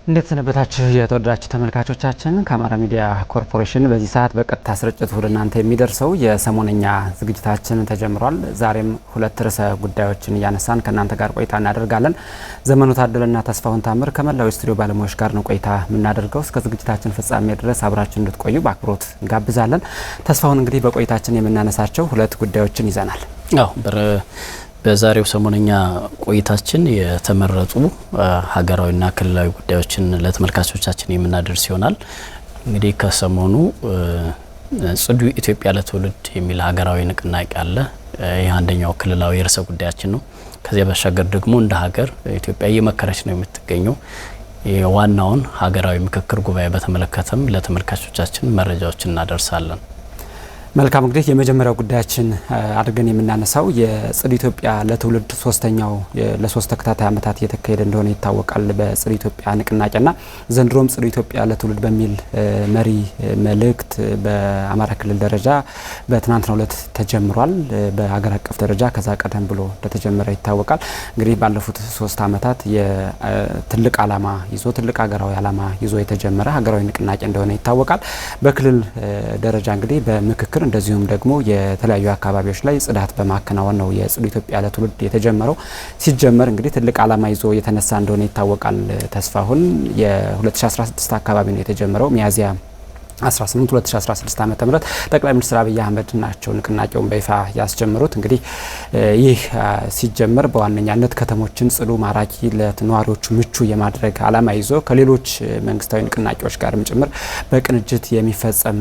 እንዴት ሰነበታችሁ የተወደዳችሁ ተመልካቾቻችን። ከአማራ ሚዲያ ኮርፖሬሽን በዚህ ሰዓት በቀጥታ ስርጭት ወደ እናንተ የሚደርሰው የሰሞነኛ ዝግጅታችን ተጀምሯል። ዛሬም ሁለት ርዕሰ ጉዳዮችን እያነሳን ከእናንተ ጋር ቆይታ እናደርጋለን። ዘመኑ ታደለና ተስፋሁን ታምር ከመላው ስቱዲዮ ባለሙያዎች ጋር ነው ቆይታ የምናደርገው። እስከ ዝግጅታችን ፍጻሜ ድረስ አብራችሁ እንድትቆዩ በአክብሮት እንጋብዛለን። ተስፋሁን፣ እንግዲህ በቆይታችን የምናነሳቸው ሁለት ጉዳዮችን ይዘናል። በዛሬው ሰሞነኛ ቆይታችን የተመረጡ ሀገራዊና ክልላዊ ጉዳዮችን ለተመልካቾቻችን የምናደርስ ይሆናል። እንግዲህ ከሰሞኑ ጽዱ ኢትዮጵያ ለትውልድ የሚል ሀገራዊ ንቅናቄ አለ። ይህ አንደኛው ክልላዊ ርዕሰ ጉዳያችን ነው። ከዚያ ባሻገር ደግሞ እንደ ሀገር ኢትዮጵያ እየመከረች ነው የምትገኘው። የዋናውን ሀገራዊ ምክክር ጉባኤ በተመለከተም ለተመልካቾቻችን መረጃዎችን እናደርሳለን። መልካም፣ እንግዲህ የመጀመሪያው ጉዳያችን አድርገን የምናነሳው የጽዱ ኢትዮጵያ ለትውልድ ሶስተኛው ለሶስት ተከታታይ ዓመታት እየተካሄደ እንደሆነ ይታወቃል። በጽዱ ኢትዮጵያ ንቅናቄና ዘንድሮም ጽዱ ኢትዮጵያ ለትውልድ በሚል መሪ መልእክት በአማራ ክልል ደረጃ በትናንትናው ዕለት ተጀምሯል። በሀገር አቀፍ ደረጃ ከዛ ቀደም ብሎ እንደተጀመረ ይታወቃል። እንግዲህ ባለፉት 3 ዓመታት ትልቅ ዓላማ ይዞ ትልቅ ሀገራዊ ዓላማ ይዞ የተጀመረ ሀገራዊ ንቅናቄ እንደሆነ ይታወቃል። በክልል ደረጃ እንግዲህ በምክክር እንደዚሁም ደግሞ የተለያዩ አካባቢዎች ላይ ጽዳት በማከናወን ነው የጽዱ ኢትዮጵያ ለትውልድ የተጀመረው። ሲጀመር እንግዲህ ትልቅ ዓላማ ይዞ የተነሳ እንደሆነ ይታወቃል። ተስፋሁን የ2016 አካባቢ ነው የተጀመረው። ሚያዝያ 18 2016 ዓ.ም ጠቅላይ ሚኒስትር አብይ አህመድ ናቸው ንቅናቄውን በይፋ ያስጀምሩት። እንግዲህ ይህ ሲጀመር በዋነኛነት ከተሞችን ጽዱ፣ ማራኪ፣ ለነዋሪዎቹ ምቹ የማድረግ ዓላማ ይዞ ከሌሎች መንግስታዊ ንቅናቄዎች ጋርም ጭምር በቅንጅት የሚፈጸም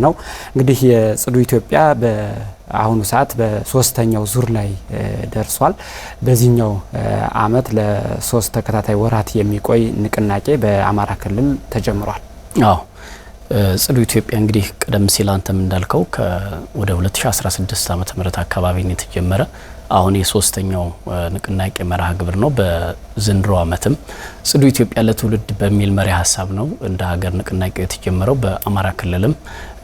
ነው። እንግዲህ የጽዱ ኢትዮጵያ በአሁኑ ሰዓት በሶስተኛው ዙር ላይ ደርሷል። በዚህኛው አመት ለ3 ተከታታይ ወራት የሚቆይ ንቅናቄ በአማራ ክልል ተጀምሯል። ጽዱ ኢትዮጵያ እንግዲህ ቀደም ሲል አንተም እንዳልከው ወደ 2016 ዓመተ ምህረት አካባቢ ነው የተጀመረ። አሁን የሶስተኛው ንቅናቄ መርሃ ግብር ነው። በዘንድሮ አመትም ጽዱ ኢትዮጵያ ለትውልድ በሚል መሪ ሀሳብ ነው እንደ ሀገር ንቅናቄው የተጀመረው። በአማራ ክልልም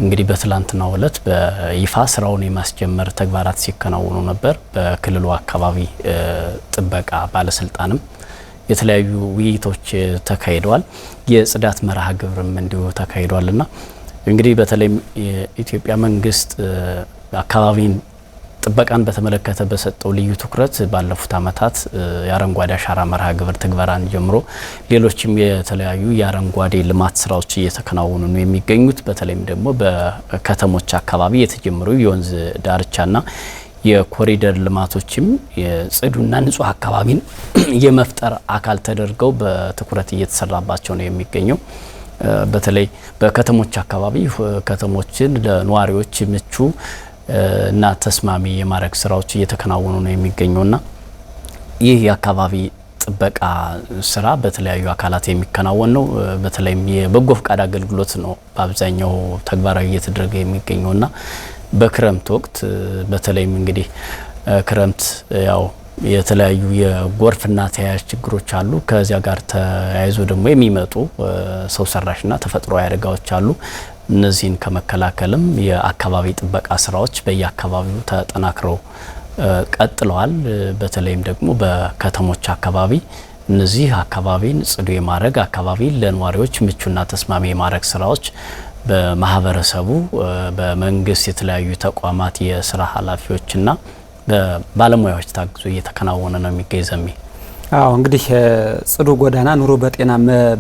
እንግዲህ በትላንትናው ዕለት በይፋ ስራውን የማስጀመር ተግባራት ሲከናወኑ ነበር። በክልሉ አካባቢ ጥበቃ ባለስልጣንም የተለያዩ ውይይቶች ተካሂደዋል። የጽዳት መርሃ ግብርም እንዲሁ ተካሂዷልና እንግዲህ በተለይም የኢትዮጵያ መንግስት አካባቢን ጥበቃን በተመለከተ በሰጠው ልዩ ትኩረት ባለፉት አመታት የአረንጓዴ አሻራ መርሃ ግብር ትግበራን ጀምሮ ሌሎችም የተለያዩ የአረንጓዴ ልማት ስራዎች እየተከናወኑ ነው የሚገኙት። በተለይም ደግሞ በከተሞች አካባቢ የተጀመሩ የወንዝ ዳርቻና የኮሪደር ልማቶችም የጽዱና ንጹህ አካባቢን የመፍጠር አካል ተደርገው በትኩረት እየተሰራባቸው ነው የሚገኘው። በተለይ በከተሞች አካባቢ ከተሞችን ለነዋሪዎች ምቹ እና ተስማሚ የማድረግ ስራዎች እየተከናወኑ ነው የሚገኙና ይህ የአካባቢ ጥበቃ ስራ በተለያዩ አካላት የሚከናወን ነው። በተለይም የበጎ ፈቃድ አገልግሎት ነው በአብዛኛው ተግባራዊ እየተደረገ የሚገኘውና በክረምት ወቅት በተለይም እንግዲህ ክረምት ያው የተለያዩ የጎርፍና ተያያዥ ችግሮች አሉ። ከዚያ ጋር ተያይዞ ደግሞ የሚመጡ ሰው ሰራሽና ተፈጥሯዊ አደጋዎች አሉ። እነዚህን ከመከላከልም የአካባቢ ጥበቃ ስራዎች በየአካባቢው ተጠናክረው ቀጥለዋል። በተለይም ደግሞ በከተሞች አካባቢ እነዚህ አካባቢን ጽዱ የማድረግ አካባቢ ለነዋሪዎች ምቹና ተስማሚ የማድረግ ስራዎች በማህበረሰቡ በመንግስት የተለያዩ ተቋማት የስራ ኃላፊዎችና በባለሙያዎች ታግዞ እየተከናወነ ነው የሚገኝ ዘሚ። እንግዲህ ጽዱ ጎዳና ኑሮ በጤና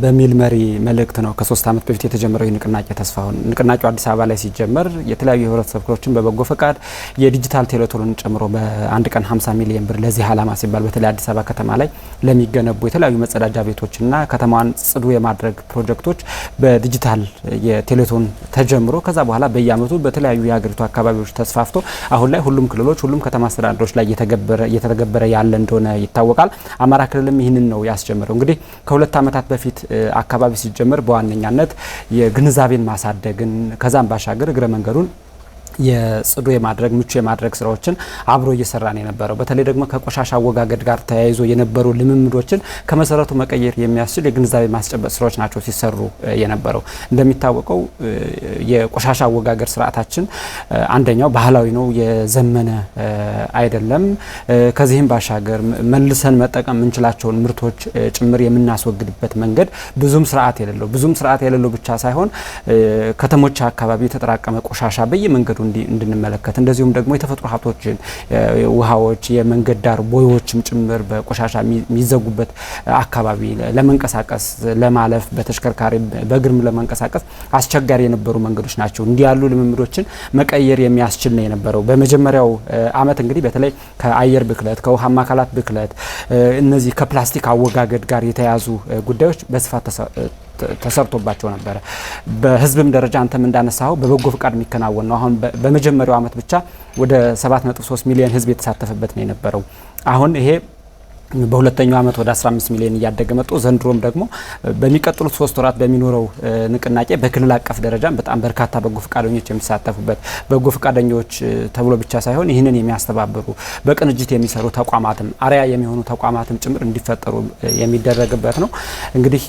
በሚል መሪ መልእክት ነው ከ3 ዓመት በፊት የተጀመረው ንቅናቄ። ተስፋሁን ንቅናቄው አዲስ አበባ ላይ ሲጀመር የተለያዩ የህብረተሰብ ክፍሎችን በበጎ ፈቃድ የዲጂታል ቴሌቶንን ጨምሮ በአንድ ቀን 50 ሚሊዮን ብር ለዚህ ዓላማ ሲባል በተለይ አዲስ አበባ ከተማ ላይ ለሚገነቡ የተለያዩ መጸዳጃ ቤቶችና ከተማዋን ጽዱ የማድረግ ፕሮጀክቶች በዲጂታል የቴሌቶን ተጀምሮ ከዛ በኋላ በየአመቱ በተለያዩ የሀገሪቱ አካባቢዎች ተስፋፍቶ አሁን ላይ ሁሉም ክልሎች ሁሉም ከተማ አስተዳደሮች ላይ እየተገበረ ያለ እንደሆነ ይታወቃል። አማራ ክልልም ይህንን ነው ያስጀመረው። እንግዲህ ከ2 ዓመታት በፊት አካባቢ ሲጀመር በዋነኛነት የግንዛቤን ማሳደግን ከዛም ባሻገር እግረ መንገዱን የጽዱ የማድረግ ምቹ የማድረግ ስራዎችን አብሮ እየሰራ ነው የነበረው። በተለይ ደግሞ ከቆሻሻ አወጋገድ ጋር ተያይዞ የነበሩ ልምምዶችን ከመሰረቱ መቀየር የሚያስችል የግንዛቤ ማስጨበጥ ስራዎች ናቸው ሲሰሩ የነበረው። እንደሚታወቀው የቆሻሻ አወጋገድ ስርዓታችን አንደኛው ባህላዊ ነው፣ የዘመነ አይደለም። ከዚህም ባሻገር መልሰን መጠቀም የምንችላቸውን ምርቶች ጭምር የምናስወግድበት መንገድ ብዙም ስርዓት የሌለው ብቻ ሳይሆን ከተሞች አካባቢ የተጠራቀመ ቆሻሻ በየመንገዱ እንድንመለከት እንደዚሁም ደግሞ የተፈጥሮ ሀብቶችን ውሃዎች፣ የመንገድ ዳር ቦዮችም ጭምር በቆሻሻ የሚዘጉበት አካባቢ ለመንቀሳቀስ ለማለፍ በተሽከርካሪ በእግርም ለመንቀሳቀስ አስቸጋሪ የነበሩ መንገዶች ናቸው። እንዲህ ያሉ ልምምዶችን መቀየር የሚያስችል ነው የነበረው። በመጀመሪያው አመት እንግዲህ በተለይ ከአየር ብክለት፣ ከውሃማ አካላት ብክለት፣ እነዚህ ከፕላስቲክ አወጋገድ ጋር የተያዙ ጉዳዮች በስፋት ተሰርቶባቸው ነበረ። በህዝብም ደረጃ አንተም እንዳነሳው በበጎ ፍቃድ የሚከናወን ነው። አሁን በመጀመሪያው አመት ብቻ ወደ 7.3 ሚሊዮን ህዝብ የተሳተፈበት ነው የነበረው። አሁን ይሄ በሁለተኛው አመት ወደ 15 ሚሊዮን እያደገ መጥቶ ዘንድሮም ደግሞ በሚቀጥሉት 3 ወራት በሚኖረው ንቅናቄ በክልል አቀፍ ደረጃ በጣም በርካታ በጎ ፍቃደኞች የሚሳተፉበት በጎ ፍቃደኞች ተብሎ ብቻ ሳይሆን ይህንን የሚያስተባብሩ በቅንጅት የሚሰሩ ተቋማትም አርያ የሚሆኑ ተቋማትም ጭምር እንዲፈጠሩ የሚደረግበት ነው። እንግዲህ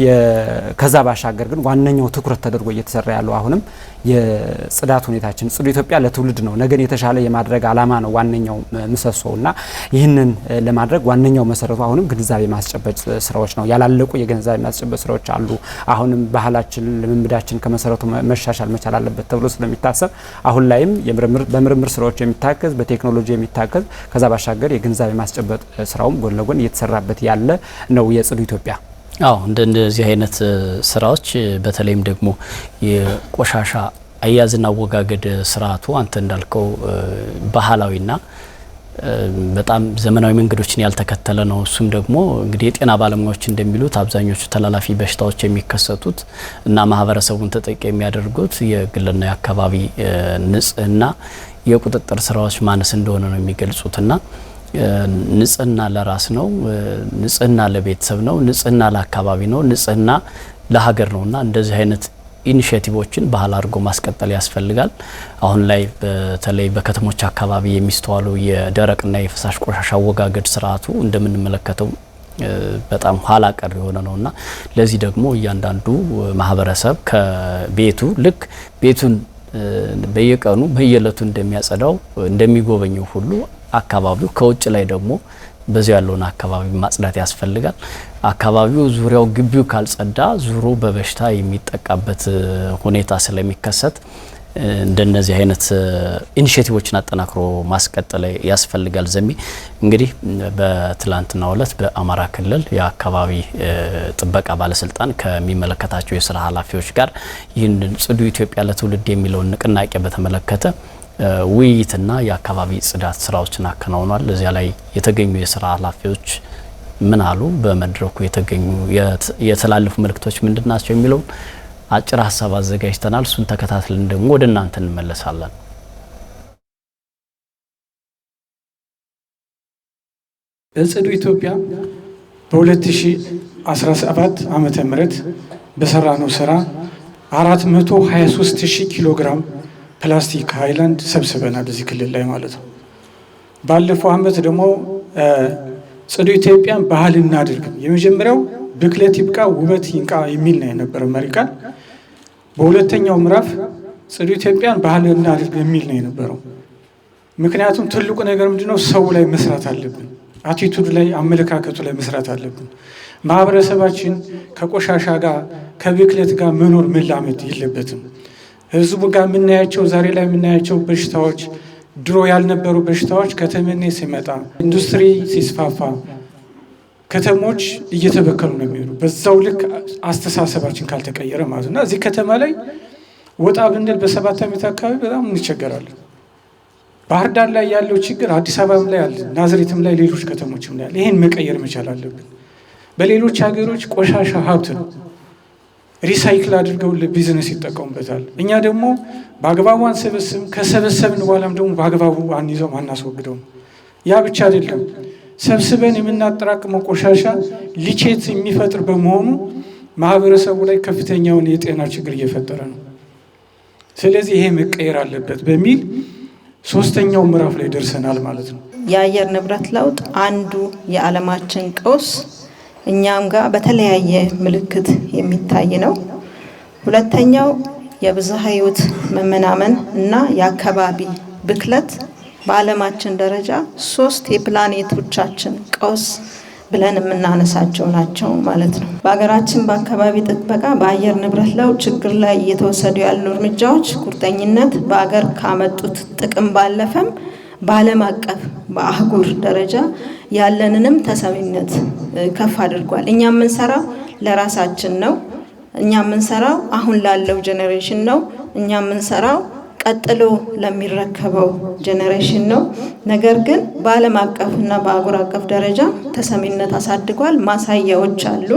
ከዛ ባሻገር ግን ዋነኛው ትኩረት ተደርጎ እየተሰራ ያለው አሁንም የጽዳት ሁኔታችን ጽዱ ኢትዮጵያ ለትውልድ ነው ነገን የተሻለ የማድረግ አላማ ነው ዋነኛው ምሰሶውና ይህንን ለማድረግ ዋነኛው መሰረቱ አሁንም ግንዛቤ ማስጨበጥ ስራዎች ነው። ያላለቁ የግንዛቤ ማስጨበጥ ስራዎች አሉ። አሁንም ባህላችን ልምምዳችን ከመሰረቱ መሻሻል መቻል አለበት ተብሎ ስለሚታሰብ አሁን ላይም በምርምር ስራዎች የሚታገዝ በቴክኖሎጂ የሚታገዝ ከዛ ባሻገር የግንዛቤ ማስጨበጥ ስራውም ጎን ለጎን እየተሰራበት ያለ ነው የጽዱ ኢትዮጵያ። እንደዚህ አይነት ስራዎች በተለይም ደግሞ የቆሻሻ አያያዝና አወጋገድ ስርዓቱ አንተ እንዳልከው ባህላዊና በጣም ዘመናዊ መንገዶችን ያልተከተለ ነው። እሱም ደግሞ እንግዲህ የጤና ባለሙያዎች እንደሚሉት አብዛኞቹ ተላላፊ በሽታዎች የሚከሰቱት እና ማህበረሰቡን ተጠቂ የሚያደርጉት የግልና የአካባቢ ንጽህና የቁጥጥር ስራዎች ማነስ እንደሆነ ነው የሚገልጹትና ንጽህና ለራስ ነው፣ ንጽህና ለቤተሰብ ነው፣ ንጽህና ለአካባቢ ነው፣ ንጽህና ለሀገር ነውና እንደዚህ አይነት ኢኒሼቲቮችን ባህል አድርጎ ማስቀጠል ያስፈልጋል። አሁን ላይ በተለይ በከተሞች አካባቢ የሚስተዋሉ የደረቅና የፈሳሽ ቆሻሻ አወጋገድ ስርዓቱ እንደምንመለከተው በጣም ኋላ ቀር የሆነ ነውና ለዚህ ደግሞ እያንዳንዱ ማህበረሰብ ከቤቱ ልክ ቤቱን በየቀኑ በየለቱ እንደሚያጸዳው እንደሚጎበኘው ሁሉ አካባቢው ከውጭ ላይ ደግሞ በዚያ ያለውን አካባቢ ማጽዳት ያስፈልጋል። አካባቢው ዙሪያው ግቢው ካልጸዳ ዙሮ በበሽታ የሚጠቃበት ሁኔታ ስለሚከሰት እንደነዚህ አይነት ኢኒሼቲቮችን አጠናክሮ ማስቀጠል ያስፈልጋል። ዘሚ እንግዲህ በትላንትናው ዕለት በአማራ ክልል የአካባቢ ጥበቃ ባለስልጣን ከሚመለከታቸው የስራ ኃላፊዎች ጋር ይህንን ጽዱ ኢትዮጵያ ለትውልድ የሚለውን ንቅናቄ በተመለከተ ውይይትና የአካባቢ ጽዳት ስራዎችን አከናውኗል። እዚያ ላይ የተገኙ የስራ ኃላፊዎች ምን አሉ፣ በመድረኩ የተገኙ የተላለፉ መልእክቶች ምንድናቸው የሚለው አጭር ሀሳብ አዘጋጅተናል። እሱን ተከታትለን ደግሞ ወደ እናንተ እንመለሳለን። በጽዱ ኢትዮጵያ በ2017 ዓመተ ምህረት በሰራነው ስራ 423,000 ኪሎ ግራም ፕላስቲክ ሃይላንድ ሰብስበናል እዚህ ክልል ላይ ማለት ነው። ባለፈው አመት ደግሞ ጽዱ ኢትዮጵያን ባህል እናድርግ የመጀመሪያው ብክለት ይብቃ ውበት ይንቃ የሚል ነው የነበረው መሪ ቃል። በሁለተኛው ምዕራፍ ጽዱ ኢትዮጵያን ባህል እናድርግ የሚል ነው የነበረው። ምክንያቱም ትልቁ ነገር ምንድነው ሰው ላይ መስራት አለብን፣ አቲቱድ ላይ አመለካከቱ ላይ መስራት አለብን። ማህበረሰባችን ከቆሻሻ ጋር ከብክለት ጋር መኖር መላመድ የለበትም። ህዝቡ ጋር የምናያቸው ዛሬ ላይ የምናያቸው በሽታዎች ድሮ ያልነበሩ በሽታዎች ከተመኔ ሲመጣ ኢንዱስትሪ ሲስፋፋ ከተሞች እየተበከሉ ነው የሚሄዱ። በዛው ልክ አስተሳሰባችን ካልተቀየረ ማለት ነው። እዚህ ከተማ ላይ ወጣ ብንል በ7 ዓመት አካባቢ በጣም እንቸገራለን። ባህር ዳር ላይ ያለው ችግር አዲስ አበባም ላይ አለ፣ ናዝሬትም ላይ ሌሎች ከተሞችም ላይ አለ። ይሄን መቀየር መቻል አለብን። በሌሎች ሀገሮች ቆሻሻ ሀብት ነው፣ ሪሳይክል አድርገው ለቢዝነስ ይጠቀሙበታል። እኛ ደግሞ በአግባቡ አንሰበስብም። ከሰበሰብን በኋላም ደግሞ በአግባቡ አንይዘው አናስወግደው። ያ ብቻ አይደለም፣ ሰብስበን የምናጠራቅመው ቆሻሻ ሊቼት የሚፈጥር በመሆኑ ማህበረሰቡ ላይ ከፍተኛውን የጤና ችግር እየፈጠረ ነው። ስለዚህ ይሄ መቀየር አለበት በሚል ሶስተኛው ምዕራፍ ላይ ደርሰናል ማለት ነው። የአየር ንብረት ለውጥ አንዱ የዓለማችን ቀውስ እኛም ጋር በተለያየ ምልክት የሚታይ ነው። ሁለተኛው የብዝሃ ሕይወት መመናመን እና የአካባቢ ብክለት በዓለማችን ደረጃ 3 የፕላኔቶቻችን ቀውስ ብለን የምናነሳቸው ናቸው ማለት ነው። በሀገራችን በአካባቢ ጥበቃ በአየር ንብረት ለውጥ ችግር ላይ እየተወሰዱ ያሉ እርምጃዎች ቁርጠኝነት በአገር ካመጡት ጥቅም ባለፈም በዓለም አቀፍ በአህጉር ደረጃ ያለንንም ተሰሚነት ከፍ አድርጓል። እኛ የምንሰራው ለራሳችን ነው። እኛ የምንሰራው አሁን ላለው ጄኔሬሽን ነው። እኛ የምንሰራው ቀጥሎ ለሚረከበው ጄኔሬሽን ነው። ነገር ግን በዓለም አቀፍና በአህጉር አቀፍ ደረጃ ተሰሚነት አሳድጓል። ማሳያዎች አሉ።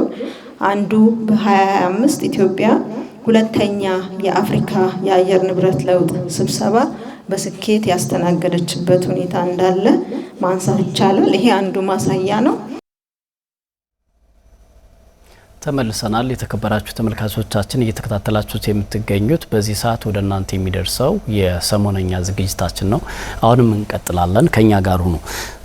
አንዱ በ2025 ኢትዮጵያ ሁለተኛ የአፍሪካ የአየር ንብረት ለውጥ ስብሰባ በስኬት ያስተናገደችበት ሁኔታ እንዳለ ማንሳት ይቻላል። ይሄ አንዱ ማሳያ ነው። ተመልሰናል። የተከበራችሁ ተመልካቾቻችን እየተከታተላችሁት የምትገኙት በዚህ ሰዓት ወደ እናንተ የሚደርሰው የሰሞነኛ ዝግጅታችን ነው። አሁንም እንቀጥላለን። ከኛ ጋር ሁኑ።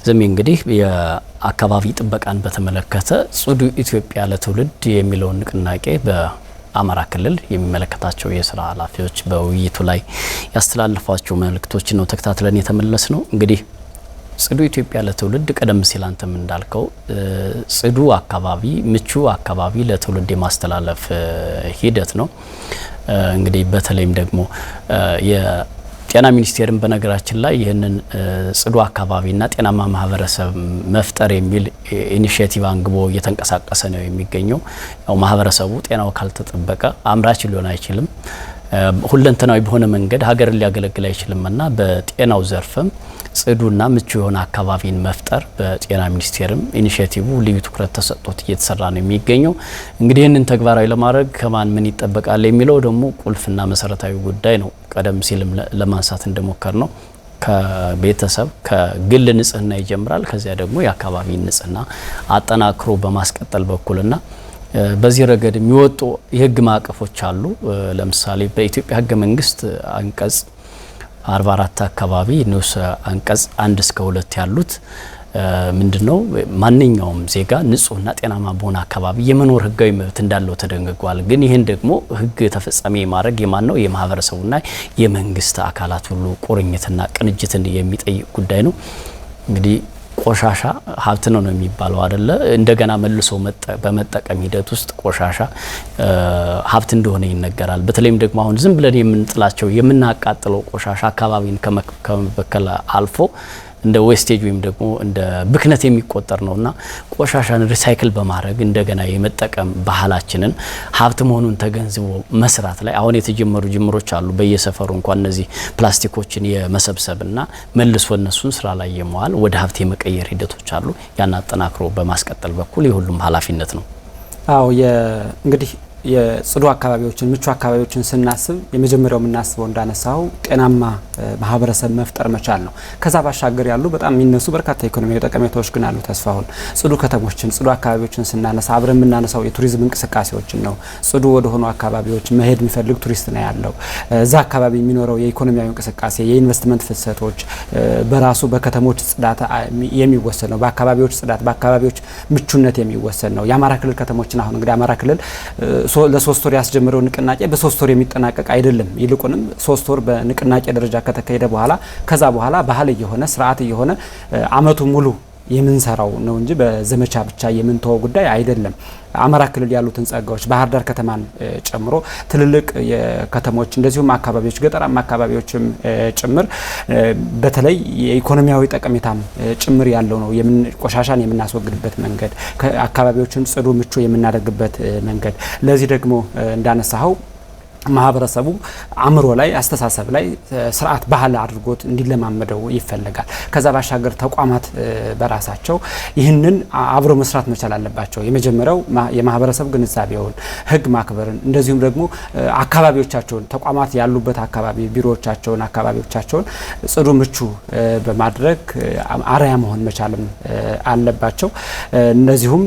ዘሜ እንግዲህ የአካባቢ ጥበቃን በተመለከተ ጽዱ ኢትዮጵያ ለትውልድ የሚለውን ንቅናቄ በአማራ ክልል የሚመለከታቸው የስራ ኃላፊዎች በውይይቱ ላይ ያስተላልፏቸው መልእክቶች ነው ተከታትለን የተመለስ ነው። እንግዲህ ጽዱ ኢትዮጵያ ለትውልድ ቀደም ሲል አንተም እንዳልከው ጽዱ አካባቢ ምቹ አካባቢ ለትውልድ የማስተላለፍ ሂደት ነው። እንግዲህ በተለይም ደግሞ የጤና ሚኒስቴርን በነገራችን ላይ ይህንን ጽዱ አካባቢና ጤናማ ማህበረሰብ መፍጠር የሚል ኢኒሺዬቲቭ አንግቦ እየተንቀሳቀሰ ነው የሚገኘው። ያው ማህበረሰቡ ጤናው ካልተጠበቀ አምራች ሊሆን አይችልም፣ ሁለንተናዊ በሆነ መንገድ ሀገርን ሊያገለግል አይችልምና በጤናው ዘርፍም ጽዱና ምቹ የሆነ አካባቢን መፍጠር በጤና ሚኒስቴርም ኢኒሺዬቲቭ ልዩ ትኩረት ተሰጥቶት እየተሰራ ነው የሚገኘው። እንግዲህ ይህንን ተግባራዊ ለማድረግ ከማን ምን ይጠበቃል የሚለው ደግሞ ቁልፍና መሰረታዊ ጉዳይ ነው። ቀደም ሲልም ለማንሳት እንደሞከር ነው ከቤተሰብ ከግል ንጽህና ይጀምራል። ከዚያ ደግሞ የአካባቢ ንጽህና አጠናክሮ በማስቀጠል በኩልና በዚህ ረገድ የሚወጡ የህግ ማዕቀፎች አሉ። ለምሳሌ በኢትዮጵያ ህገ መንግስት አንቀጽ 44 አካባቢ ንዑስ አንቀጽ 1 እስከ 2 ያሉት ምንድነው ማንኛውም ዜጋ ንጹህና ጤናማ በሆነ አካባቢ የመኖር ህጋዊ መብት እንዳለው ተደንግጓል። ግን ይህን ደግሞ ህግ ተፈጻሚ ማድረግ የማን ነው? የማህበረሰቡና የመንግስት አካላት ሁሉ ቁርኝትና ቅንጅትን የሚጠይቅ ጉዳይ ነው። እንግዲህ ቆሻሻ ሀብት ነው የሚባለው አይደለ? እንደገና መልሶ በመጠቀም ሂደት ውስጥ ቆሻሻ ሀብት እንደሆነ ይነገራል። በተለይም ደግሞ አሁን ዝም ብለን የምንጥላቸው የምናቃጥለው ቆሻሻ አካባቢን ከመበከል አልፎ እንደ ዌስቴጅ ወይም ደግሞ እንደ ብክነት የሚቆጠር ነውና ቆሻሻን ሪሳይክል በማድረግ እንደገና የመጠቀም ባህላችንን ሀብት መሆኑን ተገንዝቦ መስራት ላይ አሁን የተጀመሩ ጅምሮች አሉ። በየሰፈሩ እንኳን እነዚህ ፕላስቲኮችን የመሰብሰብና መልሶ እነሱን ስራ ላይ የመዋል ወደ ሀብት የመቀየር ሂደቶች አሉ። ያን አጠናክሮ በማስቀጠል በኩል የሁሉም ኃላፊነት ነው። አዎ እንግዲህ የጽዱ አካባቢዎችን ምቹ አካባቢዎችን ስናስብ የመጀመሪያው የምናስበው እንዳነሳው ጤናማ ማህበረሰብ መፍጠር መቻል ነው። ከዛ ባሻገር ያሉ በጣም የሚነሱ በርካታ ኢኮኖሚያዊ ጠቀሜታዎች ግን አሉ። ተስፋውን ጽዱ ከተሞችን ጽዱ አካባቢዎችን ስናነሳ አብረን የምናነሳው የቱሪዝም እንቅስቃሴዎችን ነው። ጽዱ ወደ ሆኑ አካባቢዎች መሄድ የሚፈልግ ቱሪስት ነው ያለው። እዛ አካባቢ የሚኖረው የኢኮኖሚያዊ እንቅስቃሴ የኢንቨስትመንት ፍሰቶች በራሱ በከተሞች ጽዳት የሚወሰድ ነው። በአካባቢዎች ጽዳት በአካባቢዎች ምቹነት የሚወሰድ ነው። የአማራ ክልል ከተሞችን አሁን እንግዲህ አማራ ክልል ለ3 ወር ያስጀመረው ንቅናቄ በ3 ወር የሚጠናቀቅ አይደለም። ይልቁንም 3 ወር በንቅናቄ ደረጃ ከተካሄደ በኋላ ከዛ በኋላ ባህል እየሆነ ስርዓት እየሆነ አመቱ ሙሉ የምንሰራው ነው እንጂ በዘመቻ ብቻ የምንተወው ጉዳይ አይደለም። አማራ ክልል ያሉትን ጸጋዎች ባህር ዳር ከተማን ጨምሮ ትልልቅ የከተሞች እንደዚሁም አካባቢዎች ገጠራማ አካባቢዎችም ጭምር በተለይ የኢኮኖሚያዊ ጠቀሜታም ጭምር ያለው ነው። ቆሻሻን የምናስወግድበት መንገድ፣ አካባቢዎችን ጽዱ ምቹ የምናደርግበት መንገድ። ለዚህ ደግሞ እንዳነሳው ማህበረሰቡ አእምሮ ላይ አስተሳሰብ ላይ ስርዓት ባህል አድርጎት እንዲለማመደው ይፈልጋል። ከዛ ባሻገር ተቋማት በራሳቸው ይህንን አብሮ መስራት መቻል አለባቸው። የመጀመሪያው የማህበረሰብ ግንዛቤውን ህግ ማክበርን እንደዚሁም ደግሞ አካባቢዎቻቸውን ተቋማት ያሉበት አካባቢ ቢሮዎቻቸውን አካባቢዎቻቸውን ጽዱ ምቹ በማድረግ አርአያ መሆን መቻልም አለባቸው። እንደዚሁም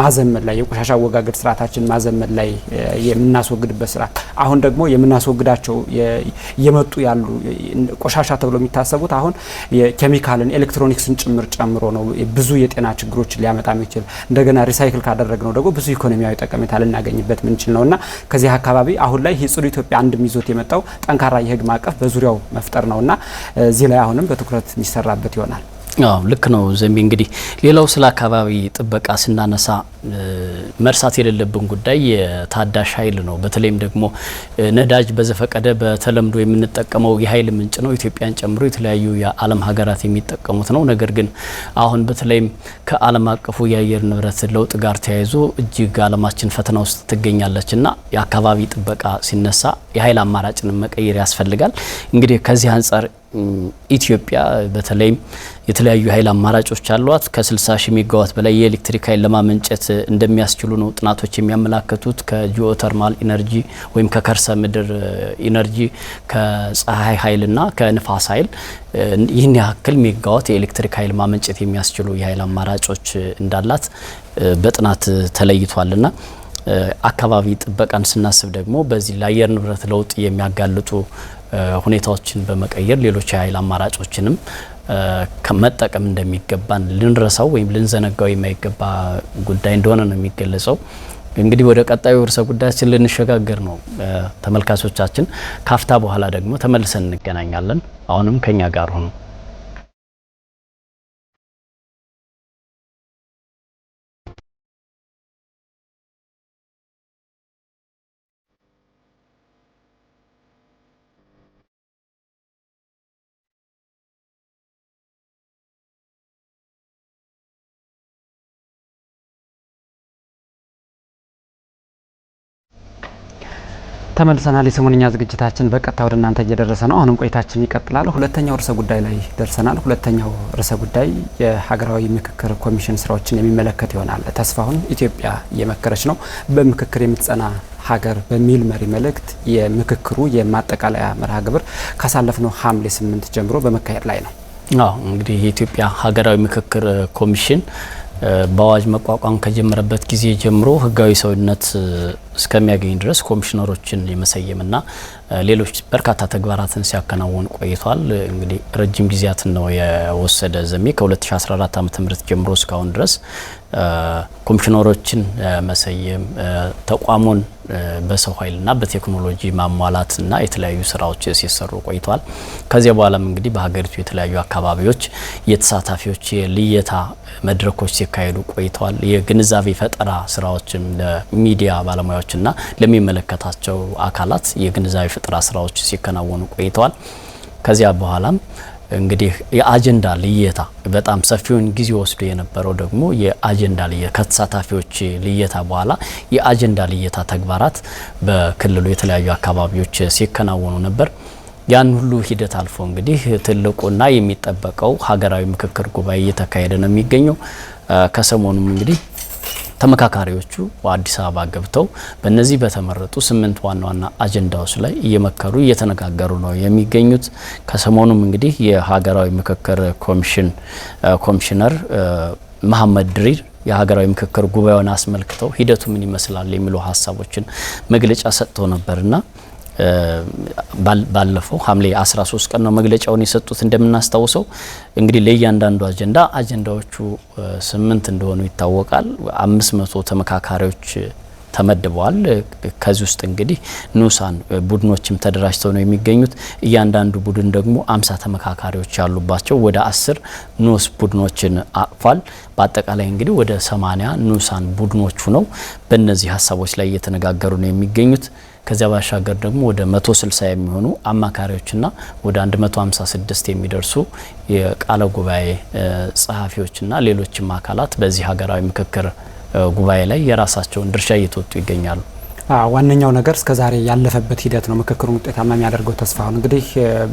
ማዘመን ላይ የቆሻሻ አወጋገድ ስርዓታችን ማዘመን ላይ የምናስወግድበት ስርዓት አሁን ደግሞ የምናስወግዳቸው የመጡ ያሉ ቆሻሻ ተብሎ የሚታሰቡት አሁን የኬሚካልን ኤሌክትሮኒክስን ጭምር ጨምሮ ነው ብዙ የጤና ችግሮችን ሊያመጣ የሚችል እንደገና ሪሳይክል ካደረግነው ደግሞ ብዙ ኢኮኖሚያዊ ጠቀሜታ ልናገኝበት ምንችል ነውና ከዚህ አካባቢ አሁን ላይ ጽዱ ኢትዮጵያ አንድም ይዞት የመጣው ጠንካራ የህግ ማዕቀፍ በዙሪያው መፍጠር ነውና እዚህ ላይ አሁንም በትኩረት የሚሰራበት ይሆናል። ልክ ነው ዘንቢ። እንግዲህ ሌላው ስለ አካባቢ ጥበቃ ስናነሳ መርሳት የሌለብን ጉዳይ የታዳሽ ኃይል ነው። በተለይም ደግሞ ነዳጅ በዘፈቀደ በተለምዶ የምንጠቀመው የኃይል ምንጭ ነው። ኢትዮጵያን ጨምሮ የተለያዩ የዓለም ሀገራት የሚጠቀሙት ነው። ነገር ግን አሁን በተለይም ከዓለም አቀፉ የአየር ንብረት ለውጥ ጋር ተያይዞ እጅግ ዓለማችን ፈተና ውስጥ ትገኛለች እና የአካባቢ ጥበቃ ሲነሳ የኃይል አማራጭን መቀየር ያስፈልጋል። እንግዲህ ከዚህ አንጻር ኢትዮጵያ በተለይም የተለያዩ ኃይል አማራጮች አሏት። ከ60 ሺህ ሜጋዋት በላይ የኤሌክትሪክ ኃይል ለማመንጨት እንደሚያስችሉ ነው ጥናቶች የሚያመላክቱት። ከጂኦተርማል ኢነርጂ ወይም ከከርሰ ምድር ኢነርጂ፣ ከፀሐይ ኃይልና ከንፋስ ኃይል ይህን ያክል ሜጋዋት የኤሌክትሪክ ኃይል ማመንጨት የሚያስችሉ የኃይል አማራጮች እንዳላት በጥናት ተለይቷልና አካባቢ ጥበቃን ስናስብ ደግሞ በዚህ ለአየር ንብረት ለውጥ የሚያጋልጡ ሁኔታዎችን በመቀየር ሌሎች የኃይል አማራጮችንም ከመጠቀም እንደሚገባን ልንረሳው ወይም ልንዘነጋው የማይገባ ጉዳይ እንደሆነ ነው የሚገለጸው። እንግዲህ ወደ ቀጣዩ ርዕሰ ጉዳያችን ልንሸጋገር ነው ተመልካቾቻችን። ካፍታ በኋላ ደግሞ ተመልሰን እንገናኛለን። አሁንም ከኛ ጋር ሁኑ። ተመልሰናል። የሰሞንኛ ዝግጅታችን በቀጥታ ወደ እናንተ እየደረሰ ነው። አሁንም ቆይታችን ይቀጥላል። ሁለተኛው ርዕሰ ጉዳይ ላይ ደርሰናል። ሁለተኛው ርዕሰ ጉዳይ የሀገራዊ ምክክር ኮሚሽን ስራዎችን የሚመለከት ይሆናል። ተስፋሁን ኢትዮጵያ እየመከረች ነው በምክክር የምትጸና ሀገር በሚል መሪ መልእክት የምክክሩ የማጠቃለያ መርሃ ግብር ካሳለፍነው ሐምሌ 8 ጀምሮ በመካሄድ ላይ ነው። እንግዲህ የኢትዮጵያ ሀገራዊ ምክክር ኮሚሽን በአዋጅ መቋቋም ከጀመረበት ጊዜ ጀምሮ ህጋዊ ሰውነት እስከሚያገኝ ድረስ ኮሚሽነሮችን የመሰየምና ሌሎች በርካታ ተግባራትን ሲያከናውን ቆይቷል። እንግዲህ ረጅም ጊዜያትን ነው የወሰደ ዘሜ ከ2014 ዓ.ም ጀምሮ እስካሁን ድረስ ኮሚሽነሮችን መሰየም ተቋሙን በሰው ኃይልና በቴክኖሎጂ ማሟላትና የተለያዩ ስራዎች ሲሰሩ ቆይቷል። ከዚያ በኋላም እንግዲህ በሀገሪቱ የተለያዩ አካባቢዎች የተሳታፊዎች የልየታ መድረኮች ሲካሄዱ ቆይተዋል። የግንዛቤ ፈጠራ ስራዎችም ለሚዲያ ባለሙያዎችና ለሚመለከታቸው አካላት የግንዛቤ ፈጠራ ስራዎች ሲከናወኑ ቆይተዋል። ከዚያ በኋላም እንግዲህ የአጀንዳ ልየታ በጣም ሰፊውን ጊዜ ወስዶ የነበረው ደግሞ የአጀንዳ ልየታ ከተሳታፊዎች ልየታ በኋላ የአጀንዳ ልየታ ተግባራት በክልሉ የተለያዩ አካባቢዎች ሲከናወኑ ነበር። ያን ሁሉ ሂደት አልፎ እንግዲህ ትልቁና የሚጠበቀው ሀገራዊ ምክክር ጉባኤ እየተካሄደ ነው የሚገኘው። ከሰሞኑም እንግዲህ ተመካካሪዎቹ አዲስ አበባ ገብተው በእነዚህ በተመረጡ 8 ዋና ዋና አጀንዳዎች ላይ እየመከሩ እየተነጋገሩ ነው የሚገኙት። ከሰሞኑም እንግዲህ የሀገራዊ ምክክር ኮሚሽነር መሐመድ ድሪር የሀገራዊ ምክክር ጉባኤውን አስመልክተው ሂደቱ ምን ይመስላል የሚሉ ሀሳቦችን መግለጫ ሰጥተው ነበርና ባለፈው ሐምሌ 13 ቀን ነው መግለጫውን የሰጡት። እንደምናስታውሰው እንግዲህ ለእያንዳንዱ አጀንዳዎቹ 8 እንደሆኑ ይታወቃል። 500 ተመካካሪዎች ተመድበዋል። ከዚህ ውስጥ እንግዲህ ንዑሳን ቡድኖችም ተደራጅተው ነው የሚገኙት። እያንዳንዱ ቡድን ደግሞ 50 ተመካካሪዎች ያሉባቸው ወደ 10 ንዑስ ቡድኖችን አቅፏል። በአጠቃላይ እንግዲህ ወደ 80 ንዑሳን ቡድኖቹ ነው በእነዚህ ሀሳቦች ላይ እየተነጋገሩ ነው የሚገኙት። ከዚያ ባሻገር ደግሞ ወደ 160 የሚሆኑ አማካሪዎችና ወደ 156 የሚደርሱ የቃለ ጉባኤ ጸሐፊዎችና ሌሎችም አካላት በዚህ ሀገራዊ ምክክር ጉባኤ ላይ የራሳቸውን ድርሻ እየተወጡ ይገኛሉ። ዋነኛው ነገር እስከዛሬ ያለፈበት ሂደት ነው ምክክሩን ውጤታማ የሚያደርገው። ተስፋሁን እንግዲህ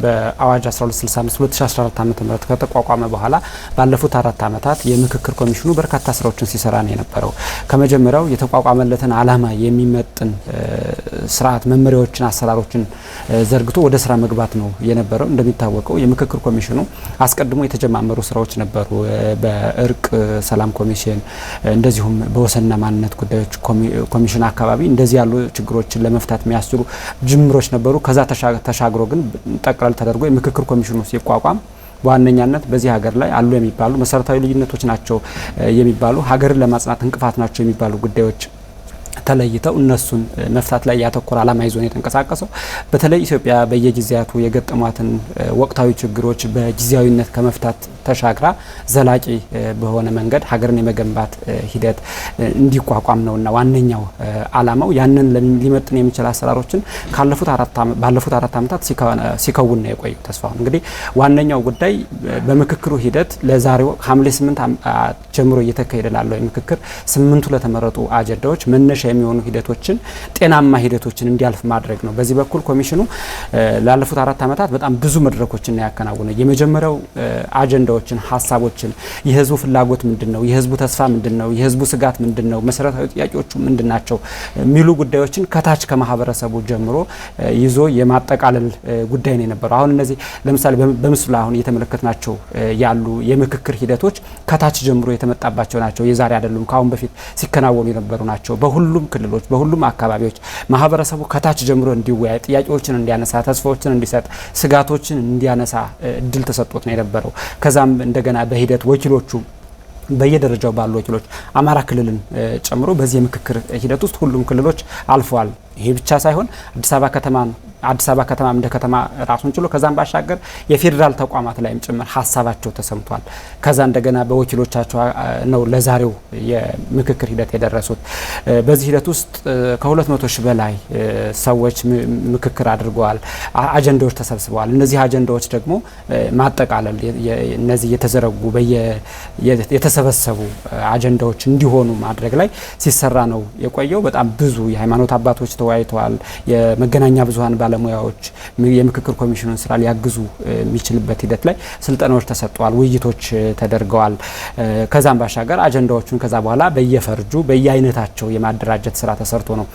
በአዋጅ 1265 2014 ዓ.ም ከተቋቋመ በኋላ ባለፉት 4 ዓመታት የምክክር ኮሚሽኑ በርካታ ስራዎችን ሲሰራ ነው የነበረው። ከመጀመሪያው የተቋቋመለትን ዓላማ የሚመጥን ስርዓት፣ መመሪያዎችን፣ አሰራሮችን ዘርግቶ ወደ ስራ መግባት ነው የነበረው። እንደሚታወቀው የምክክር ኮሚሽኑ አስቀድሞ የተጀማመሩ ስራዎች ነበሩ። በእርቅ ሰላም ኮሚሽን እንደዚሁም በወሰንና ማንነት ጉዳዮች ኮሚሽን አካባቢ እንደዚህ ያሉ ችግሮችን ለመፍታት የሚያስችሉ ጅምሮች ነበሩ። ከዛ ተሻግሮ ግን ጠቅላላ ተደርጎ የምክክር ኮሚሽኑ ሲቋቋም በዋነኛነት በዚህ ሀገር ላይ አሉ የሚባሉ መሰረታዊ ልዩነቶች ናቸው የሚባሉ ሀገርን ለማጽናት እንቅፋት ናቸው የሚባሉ ጉዳዮች ተለይተው እነሱን መፍታት ላይ ያተኮረ ዓላማ ይዞ ነው የተንቀሳቀሰው። በተለይ ኢትዮጵያ በየጊዜያቱ የገጠሟትን ወቅታዊ ችግሮች በጊዜያዊነት ከመፍታት ተሻግራ ዘላቂ በሆነ መንገድ ሀገርን የመገንባት ሂደት እንዲቋቋም ነውና ዋነኛው ዓላማው ያንን ሊመጥን የሚችል አሰራሮችን ባለፉት 4 ዓመታት ሲከውን ነው የቆየው። ተስፋውን እንግዲህ ዋነኛው ጉዳይ በምክክሩ ሂደት ለዛሬው ሐምሌ 8 ጀምሮ እየተካሄደ ላለው ምክክር 8ቱ ለተመረጡ አጀንዳዎች መነሻ የሚሆኑ ሂደቶችን ጤናማ ሂደቶችን እንዲያልፍ ማድረግ ነው። በዚህ በኩል ኮሚሽኑ ላለፉት 4 ዓመታት በጣም ብዙ መድረኮችን ያከናወነ የመጀመሪያው አጀንዳዎችን፣ ሀሳቦችን የህዝቡ ፍላጎት ምንድነው፣ የህዝቡ ተስፋ ምንድነው፣ የህዝቡ ስጋት ምንድነው፣ መሰረታዊ ጥያቄዎቹ ምንድናቸው የሚሉ ጉዳዮችን ከታች ከማህበረሰቡ ጀምሮ ይዞ የማጠቃለል ጉዳይ ነው የነበረው። አሁን እነዚህ ለምሳሌ በምስሉ ላይ አሁን እየተመለከትናቸው ያሉ የምክክር ሂደቶች ከታች ጀምሮ የተመጣባቸው ናቸው። የዛሬ አይደሉም፣ ከአሁን በፊት ሲከናወኑ የነበሩ ናቸው። በሁሉም ክልሎች በሁሉም አካባቢዎች ማህበረሰቡ ከታች ጀምሮ እንዲወያይ፣ ጥያቄዎችን እንዲያነሳ፣ ተስፋዎችን እንዲሰጥ፣ ስጋቶችን እንዲያነሳ እድል ተሰጥቶት ነው የነበረው። ከዛም እንደገና በሂደት ወኪሎቹ በየደረጃው ባሉ ወኪሎች አማራ ክልልን ጨምሮ በዚህ የምክክር ሂደት ውስጥ ሁሉም ክልሎች አልፈዋል። ይሄ ብቻ ሳይሆን አዲስ አበባ ከተማ እንደ ከተማ ራሱን ችሎ ከዛም ባሻገር የፌዴራል ተቋማት ላይም ጭምር ሀሳባቸው ተሰምቷል። ከዛ እንደገና በወኪሎቻቸው ነው ለዛሬው የምክክር ሂደት የደረሱት። በዚህ ሂደት ውስጥ ከ200 ሺህ በላይ ሰዎች ምክክር አድርገዋል። አጀንዳዎች ተሰብስበዋል። እነዚህ አጀንዳዎች ደግሞ ማጠቃለል እነዚህ የተዘረጉ የተሰበሰቡ አጀንዳዎች እንዲሆኑ ማድረግ ላይ ሲሰራ ነው የቆየው። በጣም ብዙ የሃይማኖት አባቶች ተወያይተዋል። የመገናኛ ብዙሃን ባለሙያዎች የምክክር ኮሚሽኑን ስራ ሊያግዙ የሚችልበት ሂደት ላይ ስልጠናዎች ተሰጥተዋል፣ ውይይቶች ተደርገዋል። ከዛም ባሻገር አጀንዳዎቹን ከዛ በኋላ በየፈርጁ በየአይነታቸው የማደራጀት ስራ ተሰርቶ ነው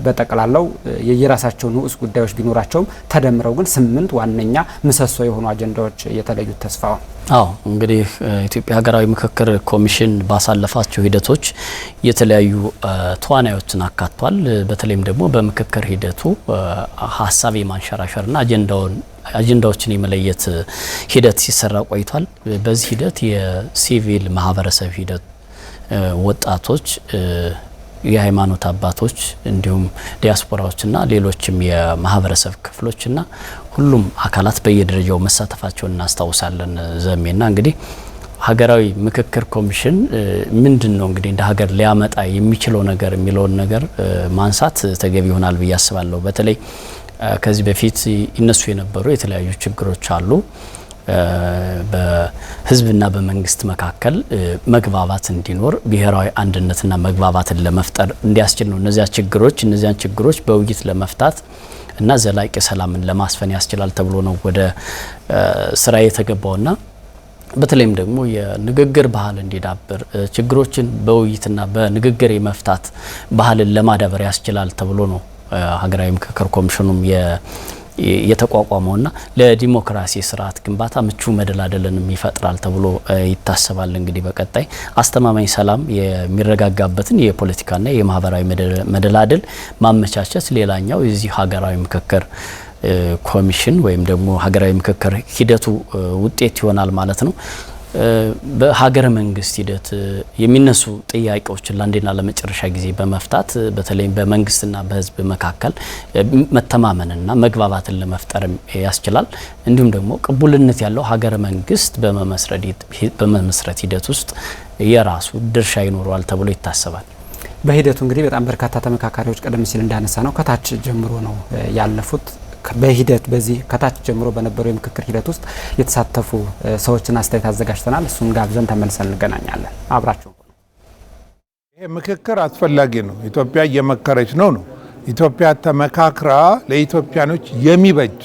በጠቅላላው የየራሳቸው ንዑስ ጉዳዮች ቢኖራቸውም ተደምረው ግን 8 ዋነኛ ምሰሶ የሆኑ አጀንዳዎች የተለዩት ተስፋው። አዎ እንግዲህ ኢትዮጵያ ሀገራዊ ምክክር ኮሚሽን ባሳለፋቸው ሂደቶች የተለያዩ ተዋናዮችን አካቷል። በተለይም ደግሞ በምክክር ሂደቱ ሀሳብ የማንሸራሸርና አጀንዳዎችን የመለየት ሂደት ሲሰራ ቆይቷል። በዚህ ሂደት የሲቪል ማህበረሰብ ሂደት ወጣቶች፣ የሃይማኖት አባቶች እንዲሁም ዲያስፖራዎችና ሌሎችም የማህበረሰብ ክፍሎችና ሁሉም አካላት በየደረጃው መሳተፋቸውን እናስታውሳለን። ዘሜና እንግዲህ ሀገራዊ ምክክር ኮሚሽን ምንድነው እንግዲህ እንደ ሀገር ሊያመጣ የሚችለው ነገር የሚለውን ነገር ማንሳት ተገቢ ይሆናል ብዬ አስባለሁ። በተለይ ከዚህ በፊት ይነሱ የነበሩ የተለያዩ ችግሮች አሉ። በህዝብና በመንግስት መካከል መግባባት እንዲኖር ብሔራዊ አንድነትና መግባባትን ለመፍጠር እንዲያስችል ነው። እነዚያን ችግሮች በውይይት ለመፍታት እና ዘላቂ ሰላምን ለማስፈን ያስችላል ተብሎ ነው ወደ ስራ የተገባውና በተለይም ደግሞ የንግግር ባህል እንዲዳብር ችግሮችን በውይይትና በንግግር የመፍታት ባህልን ለማዳበር ያስችላል ተብሎ ነው ሀገራዊ ምክክር ኮሚሽኑም የተቋቋመውና ለዲሞክራሲ ስርዓት ግንባታ ምቹ መደላደልንም ይፈጥራል ተብሎ ይታሰባል። እንግዲህ በቀጣይ አስተማማኝ ሰላም የሚረጋጋበትን የፖለቲካና የማህበራዊ መደላደል ማመቻቸት ሌላኛው የዚህ ሀገራዊ ምክክር ኮሚሽን ወይም ደግሞ ሀገራዊ ምክክር ሂደቱ ውጤት ይሆናል ማለት ነው። በሀገረ መንግስት ሂደት የሚነሱ ጥያቄዎችን ለአንዴና ለመጨረሻ ጊዜ በመፍታት በተለይ በመንግስትና በህዝብ መካከል መተማመንና መግባባትን ለመፍጠር ያስችላል። እንዲሁም ደግሞ ቅቡልነት ያለው ሀገረ መንግስት በመመስረት ሂደት ውስጥ የራሱ ድርሻ ይኖረዋል ተብሎ ይታሰባል። በሂደቱ እንግዲህ በጣም በርካታ ተመካካሪዎች ቀደም ሲል እንዳነሳ ነው ከታች ጀምሮ ነው ያለፉት። በሂደት በዚህ ከታች ጀምሮ በነበረው የምክክር ሂደት ውስጥ የተሳተፉ ሰዎችን አስተያየት አዘጋጅተናል። እሱን ጋብዘን ተመልሰን እንገናኛለን። አብራችሁ። ይሄ ምክክር አስፈላጊ ነው። ኢትዮጵያ እየመከረች ነው። ኢትዮጵያ ተመካክራ ለኢትዮጵያኖች የሚበጅ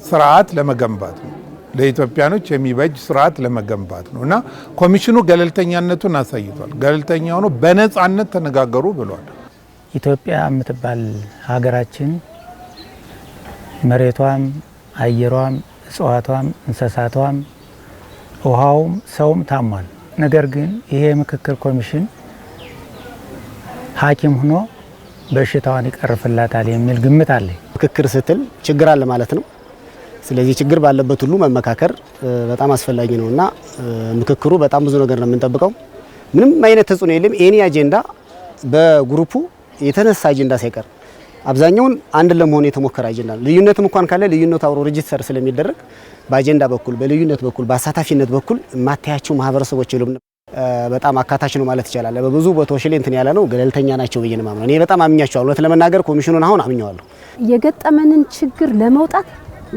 ስርዓት ለመገንባት ነው። ለኢትዮጵያኖች የሚበጅ ስርዓት ለመገንባት ነው እና ኮሚሽኑ ገለልተኛነቱን አሳይቷል። ገለልተኛ ሆኖ በነጻነት ተነጋገሩ ብሏል። ኢትዮጵያ የምትባል ሀገራችን መሬቷም፣ አየሯም፣ እጽዋቷም፣ እንስሳቷም፣ ውሃውም ሰውም ታሟል። ነገር ግን ይሄ ምክክር ኮሚሽን ሐኪም ሆኖ በሽታዋን ይቀርፍላታል የሚል ግምት አለ። ምክክር ስትል ችግር አለ ማለት ነው። ስለዚህ ችግር ባለበት ሁሉ መመካከር በጣም አስፈላጊ ነውና ምክክሩ በጣም ብዙ ነገር ነው የምንጠብቀው። ምንም አይነት ተጽዕኖ የለም። ኤኒ አጀንዳ በግሩፑ የተነሳ አጀንዳ ሳይቀር አብዛኛውን አንድ ለመሆን የተሞከረ አጀንዳ ነው። ልዩነትም እንኳን ካለ ልዩነቱ አብሮ ሬጂስተር ስለሚደረግ በአጀንዳ በኩል በልዩነት በኩል በአሳታፊነት በኩል ማታያቸው ማህበረሰቦች የሉም። በጣም አካታች ነው ማለት ይቻላል። በብዙ ቦታዎች ላይ እንትን ያለ ነው። ገለልተኛ ናቸው ብዬ ነው የማምነው። እኔ በጣም አምኛቸዋለሁ። እውነት ለመናገር ኮሚሽኑን አሁን አምኘዋለሁ። የገጠመንን ችግር ለመውጣት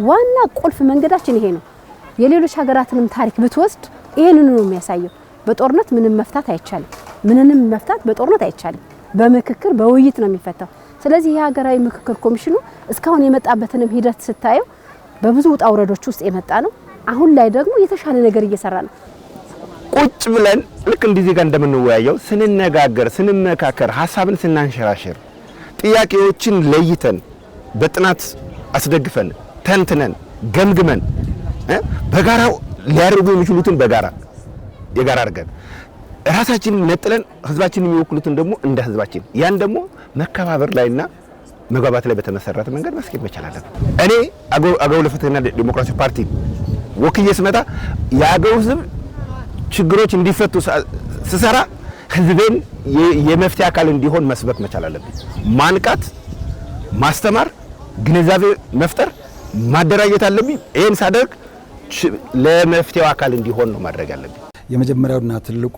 ዋና ቁልፍ መንገዳችን ይሄ ነው። የሌሎች ሀገራትንም ታሪክ ብትወስድ ይሄንን ነው የሚያሳየው። በጦርነት ምንም መፍታት አይቻልም። ምንንም መፍታት በጦርነት አይቻልም። በምክክር በውይይት ነው የሚፈታው። ስለዚህ የሀገራዊ ምክክር ኮሚሽኑ እስካሁን የመጣበትንም ሂደት ስታየው በብዙ ውጣ ውረዶች ውስጥ የመጣ ነው። አሁን ላይ ደግሞ የተሻለ ነገር እየሰራ ነው። ቁጭ ብለን ልክ እንደዚህ ጋር እንደምንወያየው ስንነጋገር፣ ስንመካከር፣ ሀሳብን ስናንሸራሽር፣ ጥያቄዎችን ለይተን በጥናት አስደግፈን ተንትነን ገምግመን በጋራ ሊያደርጉ የሚችሉትን በጋራ የጋራ አድርገን ራሳችንን ነጥለን ህዝባችንን የሚወክሉትን ደግሞ እንደ ህዝባችን ያን ደግሞ መከባበር ላይና መግባባት ላይ በተመሰረተ መንገድ ማስኬድ መቻል አለብን። እኔ አገው ለፍትህና ዲሞክራሲ ፓርቲ ወክዬ ስመጣ የአገው ህዝብ ችግሮች እንዲፈቱ ስሰራ ህዝቤን የመፍትሄ አካል እንዲሆን መስበክ መቻል አለብን። ማንቃት፣ ማስተማር፣ ግንዛቤ መፍጠር፣ ማደራጀት አለብኝ። ይሄን ሳደርግ ለመፍትሄው አካል እንዲሆን ነው ማድረግ አለብኝ። የመጀመሪያውና ትልቁ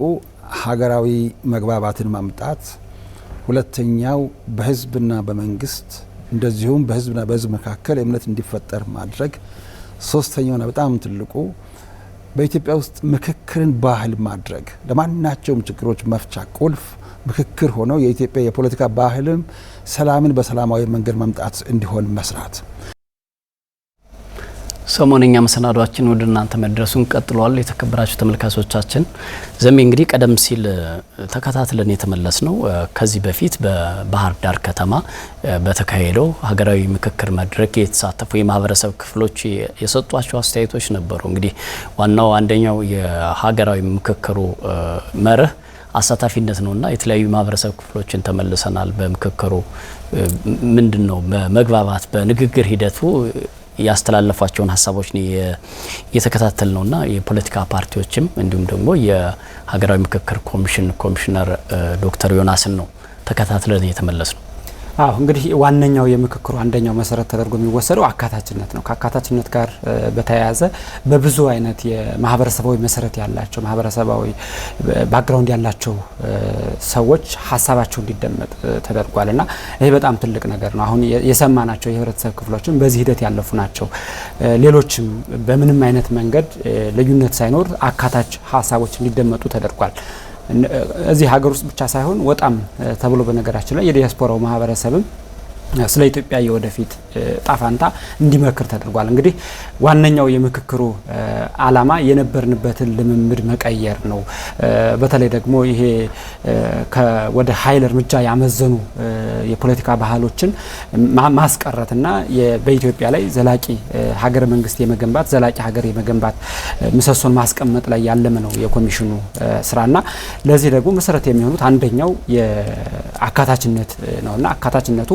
ሀገራዊ መግባባትን ማምጣት፣ ሁለተኛው በህዝብና በመንግስት እንደዚሁም በህዝብና በህዝብ መካከል እምነት እንዲፈጠር ማድረግ፣ ሶስተኛውና በጣም ትልቁ በኢትዮጵያ ውስጥ ምክክርን ባህል ማድረግ። ለማናቸውም ችግሮች መፍቻ ቁልፍ ምክክር ሆኖ የኢትዮጵያ የፖለቲካ ባህልም ሰላምን በሰላማዊ መንገድ ማምጣት እንዲሆን መስራት። ሰሞነኛ መሰናዷችን ወደ እናንተ መድረሱን ቀጥሏል። የተከበራችሁ ተመልካቾቻችን ዘሜ እንግዲህ ቀደም ሲል ተከታትለን የተመለስ ነው ከዚህ በፊት በባህር ዳር ከተማ በተካሄደው ሀገራዊ ምክክር መድረክ የተሳተፉ የማህበረሰብ ክፍሎች የሰጧቸው አስተያየቶች ነበሩ። እንግዲህ ዋናው አንደኛው የሀገራዊ ምክክሩ መርህ አሳታፊነት ነውና የተለያዩ ማህበረሰብ ክፍሎችን ተመልሰናል። በምክክሩ ምንድነው በመግባባት በንግግር ሂደቱ ያስተላለፏቸውን ሀሳቦች ነው የተከታተል ነውና የፖለቲካ ፓርቲዎችም እንዲሁም ደግሞ የሀገራዊ ምክክር ኮሚሽን ኮሚሽነር ዶክተር ዮናስን ነው ተከታትለን የተመለስ ነው። አዎ እንግዲህ ዋነኛው የምክክሩ አንደኛው መሰረት ተደርጎ የሚወሰደው አካታችነት ነው። ከአካታችነት ጋር በተያያዘ በብዙ አይነት የማህበረሰባዊ መሰረት ያላቸው ማህበረሰባዊ ባክግራውንድ ያላቸው ሰዎች ሀሳባቸው እንዲደመጥ ተደርጓልና ይሄ በጣም ትልቅ ነገር ነው። አሁን የሰማናቸው የህብረተሰብ ክፍሎችም በዚህ ሂደት ያለፉ ናቸው። ሌሎችም በምንም አይነት መንገድ ልዩነት ሳይኖር አካታች ሀሳቦች እንዲደመጡ ተደርጓል። እዚህ ሀገር ውስጥ ብቻ ሳይሆን ወጣም ተብሎ በነገራችን ላይ የዲያስፖራው ማህበረሰብም ስለ ኢትዮጵያ የወደፊት ጣፋንታ እንዲመክር ተደርጓል። እንግዲህ ዋነኛው የምክክሩ ዓላማ የነበርንበትን ልምምድ መቀየር ነው። በተለይ ደግሞ ይሄ ወደ ኃይል እርምጃ ያመዘኑ የፖለቲካ ባህሎችን ማስቀረትና በኢትዮጵያ ላይ ዘላቂ ሀገረ መንግስት የመገንባት ዘላቂ ሀገር የመገንባት ምሰሶን ማስቀመጥ ላይ ያለመ ነው የኮሚሽኑ ስራና ለዚህ ደግሞ መሰረት የሚሆኑት አንደኛው የአካታችነት ነውና አካታችነቱ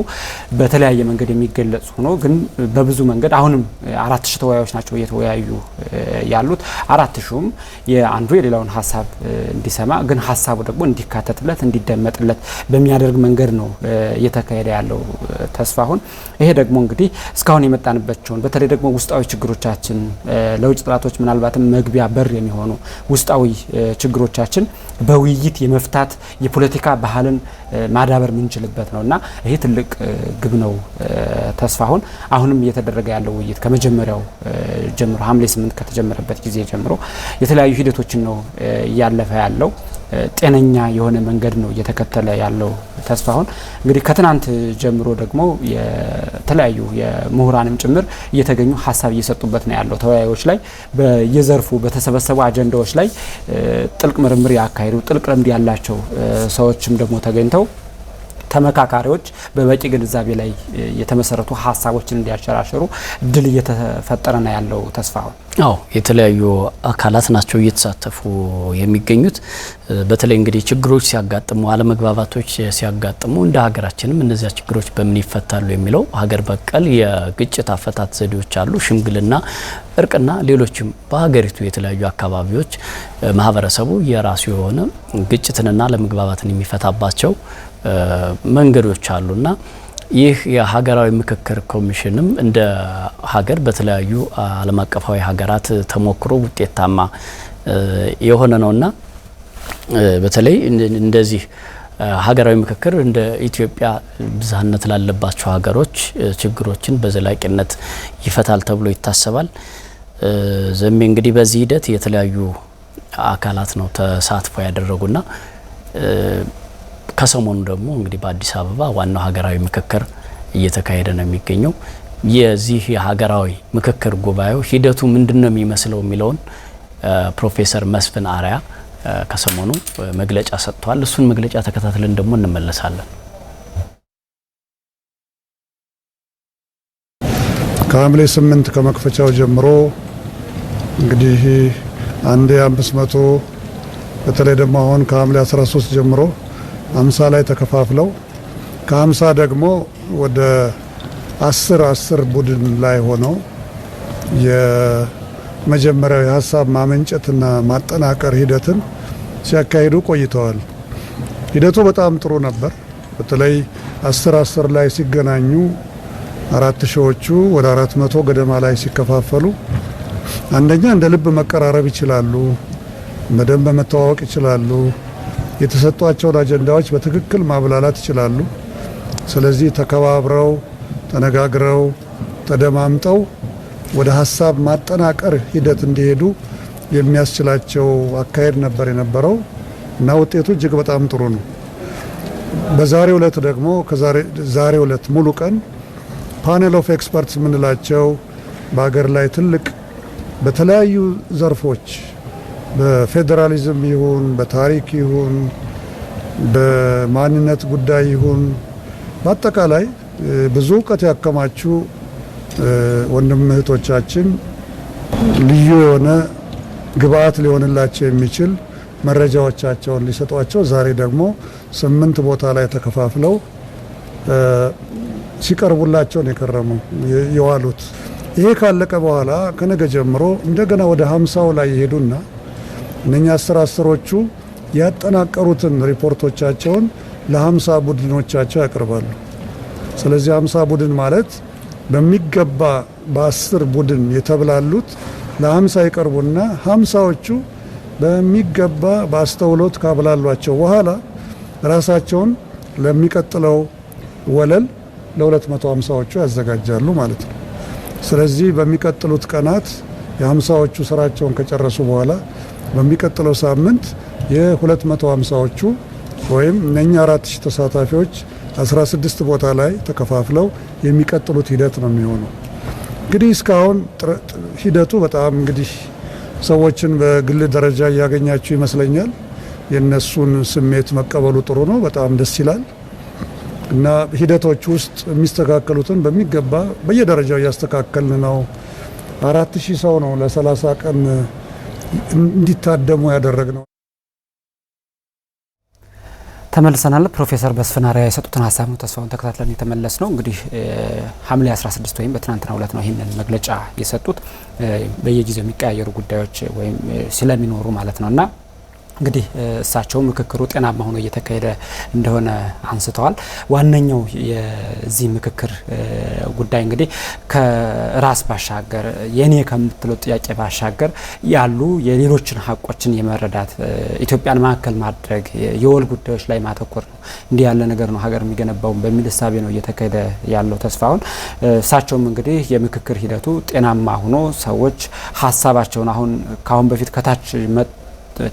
በተለያየ መንገድ የሚገለጽ ሆኖ ግን በብዙ መንገድ አሁንም 4000 ተወያዮች ናቸው እየተወያዩ ያሉት። 4000ም የአንዱ የሌላውን ሀሳብ እንዲሰማ ግን ሀሳቡ ደግሞ እንዲካተትለት እንዲደመጥለት በሚያደርግ መንገድ ነው እየተካሄደ ያለው ተስፋሁን። ይሄ ደግሞ እንግዲህ እስካሁን የመጣንባቸውን በተለይ ደግሞ ውስጣዊ ችግሮቻችን ለውጭ ጥላቶች ምናልባትም መግቢያ በር የሚሆኑ ውስጣዊ ችግሮቻችን በውይይት የመፍታት የፖለቲካ ባህልን ማዳበር ምንችልበት ነውና ይሄ ትልቅ ግብ ነው። ተስፋሁን አሁንም እየተደረገ ያለው ውይይት ከመጀመሪያው ጀምሮ ሐምሌ 8 ከተጀመረበት ጊዜ ጀምሮ የተለያዩ ሂደቶችን ነው እያለፈ ያለው። ጤነኛ የሆነ መንገድ ነው እየተከተለ ያለው ተስፋሁን እንግዲህ ከትናንት ጀምሮ ደግሞ የተለያዩ የምሁራንም ጭምር እየተገኙ ሀሳብ እየሰጡበት ነው ያለው። ተወያዮች ላይ በየዘርፉ በተሰበሰቡ አጀንዳዎች ላይ ጥልቅ ምርምር ያካሄዱ ጥልቅ ልምድ ያላቸው ሰዎችም ደግሞ ተገኝተው ተመካካሪዎች በበቂ ግንዛቤ ላይ የተመሰረቱ ሀሳቦችን እንዲያሸራሽሩ ድል እየተፈጠረ ነው ያለው። ተስፋሁን አዎ የተለያዩ አካላት ናቸው እየተሳተፉ የሚገኙት። በተለይ እንግዲህ ችግሮች ሲያጋጥሙ አለመግባባቶች ሲያጋጥሙ እንደ ሀገራችንም እነዚያ ችግሮች በምን ይፈታሉ የሚለው ሀገር በቀል የግጭት አፈታት ዘዴዎች አሉ። ሽምግልና፣ እርቅና ሌሎችም በሀገሪቱ የተለያዩ አካባቢዎች ማህበረሰቡ የራሱ የሆነ ግጭትንና አለመግባባትን የሚፈታባቸው መንገዶች አሉና ይህ የሀገራዊ ምክክር ኮሚሽንም እንደ ሀገር በተለያዩ ዓለም አቀፋዊ ሀገራት ተሞክሮ ውጤታማ የሆነ ነውና በተለይ እንደዚህ ሀገራዊ ምክክር እንደ ኢትዮጵያ ብዝሃነት ላለባቸው ሀገሮች ችግሮችን በዘላቂነት ይፈታል ተብሎ ይታሰባል። ዘሜ እንግዲህ በዚህ ሂደት የተለያዩ አካላት ነው ተሳትፎ ያደረጉና ከሰሞኑ ደግሞ እንግዲህ በአዲስ አበባ ዋናው ሀገራዊ ምክክር እየተካሄደ ነው የሚገኘው። የዚህ የሀገራዊ ምክክር ጉባኤው ሂደቱ ምንድነው የሚመስለው የሚለውን ፕሮፌሰር መስፍን አርአያ ከሰሞኑ መግለጫ ሰጥተዋል። እሱን መግለጫ ተከታትለን ደግሞ እንመለሳለን። ከሐምሌ 8 ከመክፈቻው ጀምሮ እንግዲህ አንዴ 500 በተለይ ደግሞ አሁን ከሐምሌ 13 ጀምሮ 50 ላይ ተከፋፍለው ከ50 ደግሞ ወደ 10 ቡድን ላይ ሆነው የመጀመሪያው የሀሳብ ማመንጨትና ማጠናቀር ሂደትን ሲያካሂዱ ቆይተዋል። ሂደቱ በጣም ጥሩ ነበር። በተለይ 10 ላይ ሲገናኙ 4000ዎቹ ወደ 400 ገደማ ላይ ሲከፋፈሉ አንደኛ እንደ ልብ መቀራረብ ይችላሉ፣ በደንብ መተዋወቅ ይችላሉ፣ የተሰጧቸውን አጀንዳዎች በትክክል ማብላላት ይችላሉ። ስለዚህ ተከባብረው ተነጋግረው ተደማምጠው ወደ ሀሳብ ማጠናቀር ሂደት እንዲሄዱ የሚያስችላቸው አካሄድ ነበር የነበረው እና ውጤቱ እጅግ በጣም ጥሩ ነው። በዛሬው ዕለት ደግሞ ዛሬው ዕለት ሙሉ ቀን ፓኔል ኦፍ ኤክስፐርትስ የምንላቸው በሀገር ላይ ትልቅ በተለያዩ ዘርፎች በፌዴራሊዝም ይሁን በታሪክ ይሁን በማንነት ጉዳይ ይሁን በአጠቃላይ ብዙ እውቀት ያከማቹ ወንድም እህቶቻችን ልዩ የሆነ ግብአት ሊሆንላቸው የሚችል መረጃዎቻቸውን ሊሰጧቸው ዛሬ ደግሞ 8 ቦታ ላይ ተከፋፍለው ሲቀርቡላቸው ነው የከረመው የዋሉት። ይሄ ካለቀ በኋላ ከነገ ጀምሮ እንደገና ወደ 50 ላይ ይሄዱና እነኛ 10ዎቹ ያጠናቀሩትን ሪፖርቶቻቸውን ለ50 ቡድኖቻቸው ያቀርባሉ። ስለዚህ 50 ቡድን ማለት በሚገባ በ10 ቡድን የተብላሉት ለ50 ይቀርቡና 50ዎቹ በሚገባ በአስተውሎት ካብላሏቸው በኋላ ራሳቸውን ለሚቀጥለው ወለል ለ250ዎቹ ያዘጋጃሉ ማለት ነው። ስለዚህ በሚቀጥሉት ቀናት የ50ዎቹ ስራቸውን ከጨረሱ በኋላ በሚቀጥለው ሳምንት የ250ዎቹ ወይም እነኛ 4000 ተሳታፊዎች 16 ቦታ ላይ ተከፋፍለው የሚቀጥሉት ሂደት ነው የሚሆነው። እንግዲህ እስካሁን ሂደቱ በጣም እንግዲህ ሰዎችን በግል ደረጃ እያገኛችሁ ይመስለኛል። የነሱን ስሜት መቀበሉ ጥሩ ነው፣ በጣም ደስ ይላል እና ሂደቶች ውስጥ የሚስተካከሉትን በሚገባ በየደረጃው እያስተካከልን ነው። 4000 ሰው ነው ለ30 ቀን እንዲታደሙ ያደረግነው። ተመልሰናል። ፕሮፌሰር መስፍን አርአያ የሰጡትን ሀሳብ ነው ተስፋውን ተከታትለን የተመለስ ነው። እንግዲህ ሐምሌ 16 ወይም በትናንትናው ዕለት ነው ይህንን መግለጫ የሰጡት። በየጊዜው የሚቀያየሩ ጉዳዮች ወይም ስለሚኖሩ ማለት ነውና እንግዲህ እሳቸው ምክክሩ ጤናማ ሆኖ እየተካሄደ እንደሆነ አንስተዋል። ዋነኛው የዚህ ምክክር ጉዳይ እንግዲህ ከራስ ባሻገር የኔ ከምትለው ጥያቄ ባሻገር ያሉ የሌሎችን ሀቆችን የመረዳት ኢትዮጵያን ማዕከል ማድረግ የወል ጉዳዮች ላይ ማተኮር ነው። እንዲህ ያለ ነገር ነው ሀገር የሚገነባው በሚል እሳቤ ነው እየተካሄደ ያለው። ተስፋውን እሳቸውም እንግዲህ የምክክር ሂደቱ ጤናማ ሆኖ ሰዎች ሀሳባቸውን አሁን ካሁን በፊት ከታች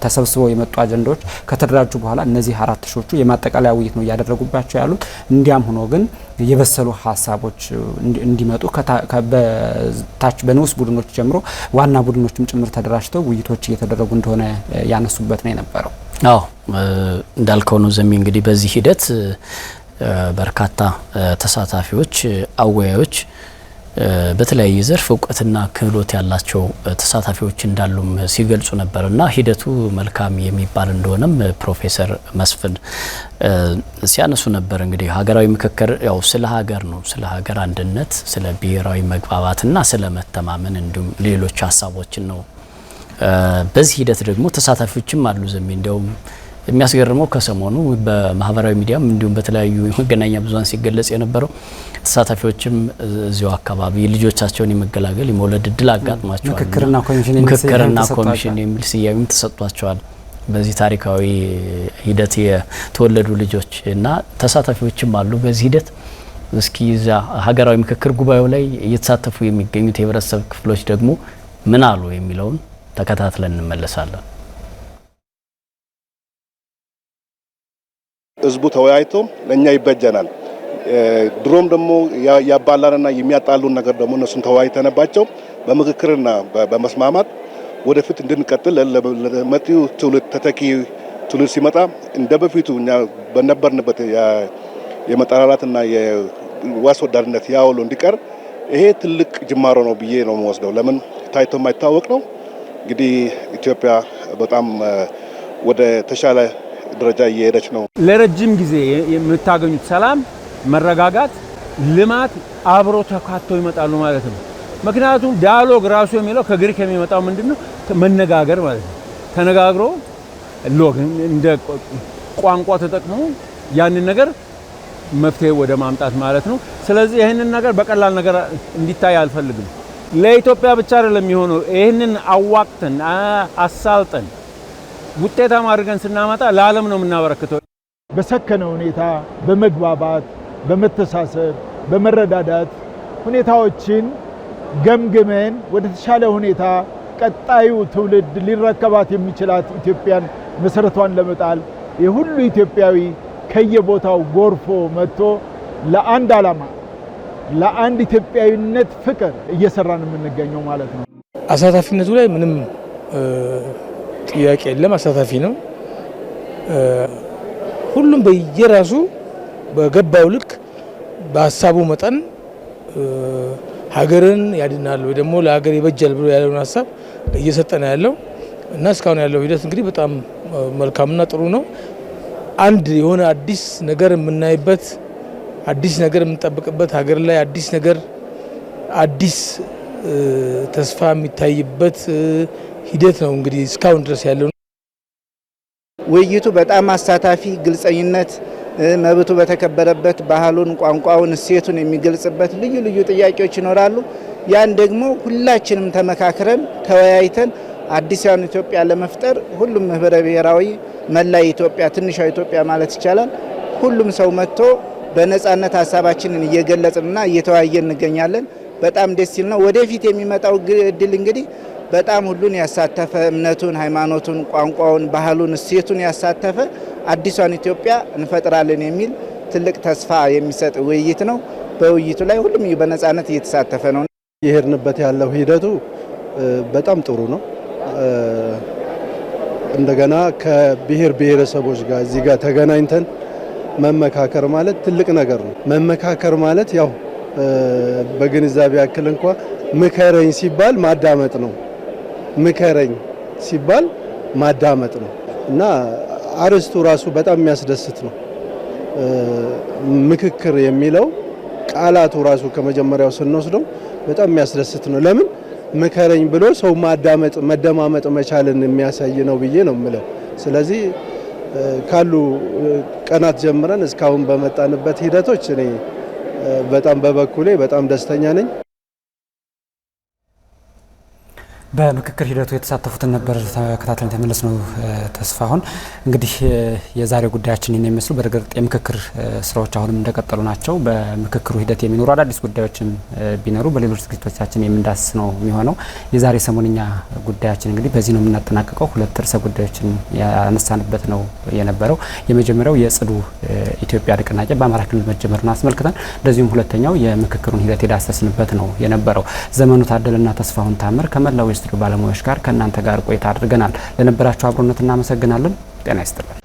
ተሰብስበው የመጡ አጀንዳዎች ከተደራጁ በኋላ እነዚህ 4 ሺዎቹ የማጠቃለያ ውይይት ነው ያደረጉባቸው ያሉት። እንዲያም ሆኖ ግን የበሰሉ ሀሳቦች እንዲመጡ በታች በንዑስ ቡድኖች ጀምሮ ዋና ቡድኖችም ጭምር ተደራጅተው ውይይቶች እየተደረጉ እንደሆነ ያነሱበት ነው የነበረው። አዎ እንዳልከው ነው ዘሚ። እንግዲህ በዚህ ሂደት በርካታ ተሳታፊዎች አወያዮች በተለያየ ዘርፍ እውቀትና ክህሎት ያላቸው ተሳታፊዎች እንዳሉም ሲገልጹ ነበርና ሂደቱ መልካም የሚባል እንደሆነም ፕሮፌሰር መስፍን ሲያነሱ ነበር። እንግዲህ ሀገራዊ ምክክር ያው ስለ ሀገር ነው፣ ስለ ሀገር አንድነት፣ ስለ ብሔራዊ መግባባትና ስለ መተማመን እንዲሁም ሌሎች ሀሳቦችን ነው። በዚህ ሂደት ደግሞ ተሳታፊዎችም አሉ ዘሚ። እንደውም የሚያስገርመው ከሰሞኑ በማህበራዊ ሚዲያም እንዲሁም በተለያዩ መገናኛ ብዙሃን ሲገለጽ የነበረው ተሳታፊዎችም እዚሁ አካባቢ ልጆቻቸውን የመገላገል የመውለድ እድል አጋጥሟቸዋል። ምክክርና ኮሚሽን የሚል ስያሜም ተሰጥቷቸዋል። በዚህ ታሪካዊ ሂደት የተወለዱ ልጆች እና ተሳታፊዎችም አሉ በዚህ ሂደት። እስኪ እዛ ሀገራዊ ምክክር ጉባኤው ላይ እየተሳተፉ የሚገኙት የህብረተሰብ ክፍሎች ደግሞ ምን አሉ የሚለውን ተከታትለን እንመለሳለን። ህዝቡ ተወያይቶ ለኛ ይበጀናል። ድሮም ደግሞ ያባላንና የሚያጣሉን ነገር ደግሞ እነሱን ተወያይተንባቸው በምክክርና በመስማማት ወደፊት እንድንቀጥል ለመጪው ትውልድ ተተኪ ትውልድ ሲመጣ እንደበፊቱ እኛ በነበርንበት የመጠላላትና የዋስ ወዳድነት ያውሎ እንዲቀር ይሄ ትልቅ ጅማሮ ነው ብዬ ነው የምወስደው። ለምን ታይቶ የማይታወቅ ነው። እንግዲህ ኢትዮጵያ በጣም ወደ ተሻለ ደረጃ እየሄደች ነው። ለረጅም ጊዜ የምታገኙት ሰላም፣ መረጋጋት፣ ልማት አብሮ ተካተው ይመጣሉ ማለት ነው። ምክንያቱም ዲያሎግ ራሱ የሚለው ከግሪክ የሚመጣው ምንድነው? መነጋገር ማለት ነው። ተነጋግሮ ሎግ እንደ ቋንቋ ተጠቅሞ ያንን ነገር መፍትሄ ወደ ማምጣት ማለት ነው። ስለዚህ ይሄንን ነገር በቀላል ነገር እንዲታይ አልፈልግም። ለኢትዮጵያ ብቻ አይደለም የሚሆነው። ይሄንን አዋቅተን አሳልጠን ውጤታማ አድርገን ስናመጣ ለዓለም ነው የምናበረክተው። በሰከነ ሁኔታ በመግባባት በመተሳሰብ በመረዳዳት ሁኔታዎችን ገምግመን ወደ ተሻለ ሁኔታ ቀጣዩ ትውልድ ሊረከባት የሚችላት ኢትዮጵያን መሰረቷን ለመጣል የሁሉ ኢትዮጵያዊ ከየቦታው ጎርፎ መጥቶ ለአንድ ዓላማ ለአንድ ኢትዮጵያዊነት ፍቅር እየሰራን የምንገኘው ማለት ነው። አሳታፊነቱ ላይ ምንም ጥያቄ የለም። አሳታፊ ነው። ሁሉም በየራሱ በገባው ልክ በሀሳቡ መጠን ሀገርን ያድናል ወይ ደግሞ ለሀገር ይበጃል ብሎ ያለውን ሀሳብ እየሰጠነ ያለው እና እስካሁን ያለው ሂደት እንግዲህ በጣም መልካምና ጥሩ ነው። አንድ የሆነ አዲስ ነገር የምናይበት፣ አዲስ ነገር የምንጠብቅበት፣ ሀገር ላይ አዲስ ነገር አዲስ ተስፋ የሚታይበት ሂደት ነው እንግዲህ እስካሁን ድረስ ያለው። ውይይቱ በጣም አሳታፊ፣ ግልጸኝነት፣ መብቱ በተከበረበት ባህሉን፣ ቋንቋውን፣ እሴቱን የሚገልጽበት ልዩ ልዩ ጥያቄዎች ይኖራሉ። ያን ደግሞ ሁላችንም ተመካክረን ተወያይተን አዲስዋን ኢትዮጵያ ለመፍጠር ሁሉም ህብረ ብሔራዊ መላ ኢትዮጵያ ትንሿ ኢትዮጵያ ማለት ይቻላል ሁሉም ሰው መጥቶ በነጻነት ሀሳባችንን እየገለጽንና እየተወያየን እንገኛለን። በጣም ደስ ይል ነው። ወደፊት የሚመጣው እድል እንግዲህ በጣም ሁሉን ያሳተፈ እምነቱን፣ ሃይማኖቱን፣ ቋንቋውን፣ ባህሉን፣ እሴቱን ያሳተፈ አዲሷን ኢትዮጵያ እንፈጥራለን የሚል ትልቅ ተስፋ የሚሰጥ ውይይት ነው። በውይይቱ ላይ ሁሉም በነጻነት እየተሳተፈ ነው። የሄድንበት ያለው ሂደቱ በጣም ጥሩ ነው። እንደገና ከብሔር ብሔረሰቦች ጋር እዚህ ጋር ተገናኝተን መመካከር ማለት ትልቅ ነገር ነው። መመካከር ማለት ያው በግንዛቤ ያክል እንኳ ምከረኝ ሲባል ማዳመጥ ነው። ምከረኝ ሲባል ማዳመጥ ነው እና አርስቱ ራሱ በጣም የሚያስደስት ነው። ምክክር የሚለው ቃላቱ ራሱ ከመጀመሪያው ስንወስደው በጣም የሚያስደስት ነው። ለምን ምከረኝ ብሎ ሰው ማዳመጥ መደማመጥ መቻልን የሚያሳይ ነው ብዬ ነው የምለው። ስለዚህ ካሉ ቀናት ጀምረን እስካሁን በመጣንበት ሂደቶች እኔ በጣም በበኩሌ በጣም ደስተኛ ነኝ። በምክክር ሂደቱ የተሳተፉትን ነበር ተከታትለን ተመለስ ነው። ተስፋሁን እንግዲህ የዛሬው ጉዳያችን የሚመስሉ በርግጥ የምክክር ስራዎች አሁንም እንደቀጠሉ ናቸው። በምክክሩ ሂደት የሚኖሩ አዳዲስ ጉዳዮችን ቢኖሩ በሌሎች ዝግጅቶቻችን የምንዳስ ነው የሚሆነው። የዛሬ ሰሞንኛ ጉዳያችን እንግዲህ በዚህ ነው የምናጠናቅቀው። ሁለት ርዕሰ ጉዳዮችን ያነሳንበት ነው የነበረው። የመጀመሪያው የጽዱ ኢትዮጵያ ንቅናቄ በአማራ ክልል መጀመሩን አስመልክተን፣ እንደዚሁም ሁለተኛው የምክክሩን ሂደት የዳሰስንበት ነው የነበረው። ዘመኑ ታደለና ተስፋሁን ታምር ከመላው የስቱዲዮ ባለሙያዎች ጋር ከእናንተ ጋር ቆይታ አድርገናል። ለነበራችሁ አብሮነት እናመሰግናለን። ጤና ይስጥልን።